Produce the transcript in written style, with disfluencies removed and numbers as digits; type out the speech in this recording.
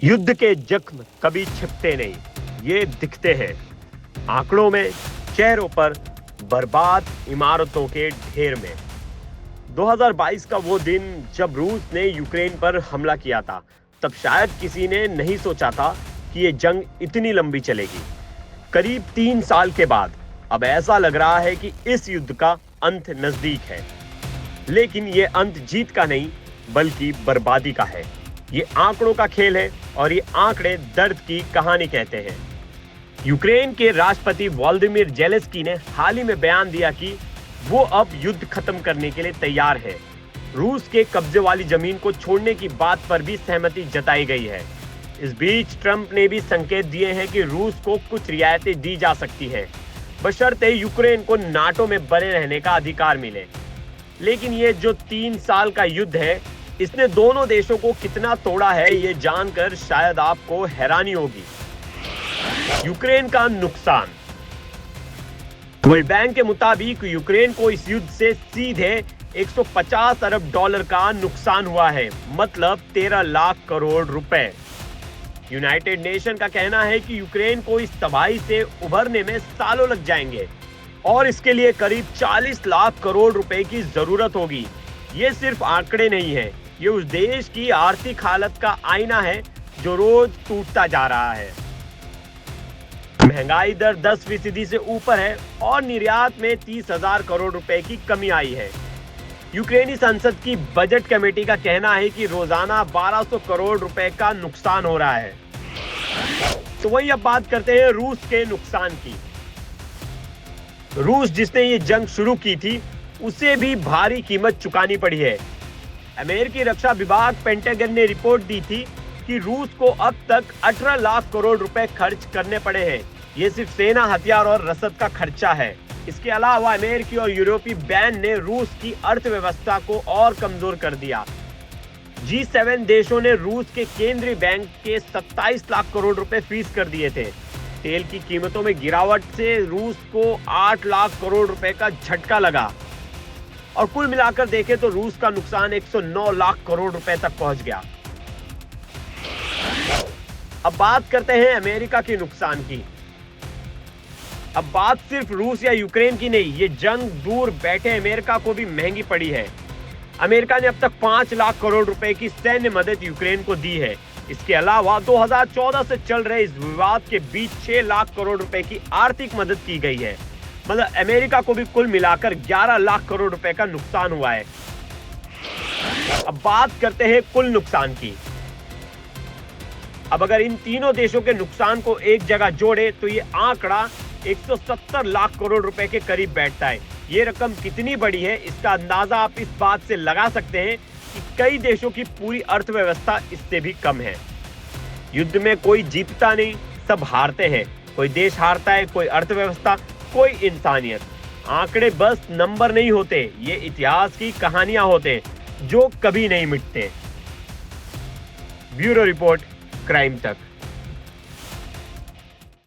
युद्ध के जख्म कभी छिपते नहीं, ये दिखते हैं आंकड़ों में, चेहरों पर, बर्बाद इमारतों के ढेर में। 2022 का वो दिन जब रूस ने यूक्रेन पर हमला किया था, तब शायद किसी ने नहीं सोचा था कि ये जंग इतनी लंबी चलेगी। करीब 3 साल के बाद अब ऐसा लग रहा है कि इस युद्ध का अंत नजदीक है, लेकिन ये अंत जीत का नहीं बल्कि बर्बादी का है। ये आंकड़ों का खेल है और ये आंकड़े दर्द की कहानी कहते हैं। यूक्रेन के राष्ट्रपति वोलोदिमीर ज़ेलेंस्की ने हाल ही में बयान दिया कि वो अब युद्ध खत्म करने के लिए तैयार है। रूस के कब्जे वाली जमीन को छोड़ने की बात पर भी सहमति जताई गई है। इस बीच ट्रंप ने भी संकेत दिए हैं कि रूस को कुछ रियायतें दी जा सकती हैं, बशर्ते यूक्रेन को नाटो में बने रहने का अधिकार मिले। लेकिन ये जो 3 साल का युद्ध है, इसने दोनों देशों को कितना तोड़ा है, ये जानकर शायद आपको हैरानी होगी। यूक्रेन का नुकसान। वर्ल्ड बैंक के मुताबिक यूक्रेन को इस युद्ध से सीधे 150 अरब डॉलर का नुकसान हुआ है, मतलब 13 लाख करोड़ रुपए। यूनाइटेड नेशन का कहना है कि यूक्रेन को इस तबाही से उभरने में सालों लग जाएंगे और इसके लिए करीब 40 लाख करोड़ रुपए की जरूरत होगी। ये सिर्फ आंकड़े नहीं है, ये उस देश की आर्थिक हालत का आईना है जो रोज टूटता जा रहा है। महंगाई दर 10% से ऊपर है और निर्यात में 30,000 करोड़ रुपए की कमी आई है। यूक्रेनी संसद की बजट कमेटी का कहना है कि रोजाना 1200 करोड़ रुपए का नुकसान हो रहा है। तो वही अब बात करते हैं रूस के नुकसान की। रूस जिसने ये जंग शुरू की थी, उसे भी भारी कीमत चुकानी पड़ी है। अमेरिकी रक्षा विभाग पेंटागन ने रिपोर्ट दी थी कि रूस को अब तक 18 लाख करोड़ रुपए खर्च करने पड़े हैं। ये सिर्फ सेना, हथियार और रसद का खर्चा है। इसके अलावा अमेरिकी और यूरोपीय बैन ने रूस की अर्थव्यवस्था को और कमजोर कर दिया। G7 देशों ने रूस के केंद्रीय बैंक के 27 लाख करोड़ रुपए फ्रीज कर दिए थे। तेल की कीमतों में गिरावट से रूस को 8 लाख करोड़ रुपए का झटका लगा और कुल मिलाकर देखें तो रूस का नुकसान 109 लाख करोड़ रुपए तक पहुंच गया। अब बात करते हैं अमेरिका के नुकसान की। अब बात सिर्फ रूस या यूक्रेन की नहीं, ये जंग दूर बैठे अमेरिका को भी महंगी पड़ी है। अमेरिका ने अब तक 5 लाख करोड़ रुपए की सैन्य मदद यूक्रेन को दी है। इसके अलावा 2014 से चल रहे इस विवाद के बीच 6 लाख करोड़ रुपए की आर्थिक मदद की गई है। मतलब अमेरिका को भी कुल मिलाकर 11 लाख करोड़ रुपए का नुकसान हुआ है। अब बात करते हैं कुल नुकसान की। अब अगर इन तीनों देशों के नुकसान को एक जगह जोड़े तो ये आंकड़ा 170 लाख करोड़ रुपए के करीब बैठता है। ये रकम कितनी बड़ी है, इसका अंदाजा आप इस बात से लगा सकते हैं कि कई देशों की पूरी अर्थव्यवस्था इससे भी कम है। युद्ध में कोई जीतता नहीं, सब हारते हैं। कोई देश हारता है, कोई अर्थव्यवस्था, कोई इंसानियत। आंकड़े बस नंबर नहीं होते, ये इतिहास की कहानियां होते हैं जो कभी नहीं मिटते। ब्यूरो रिपोर्ट, क्राइम तक।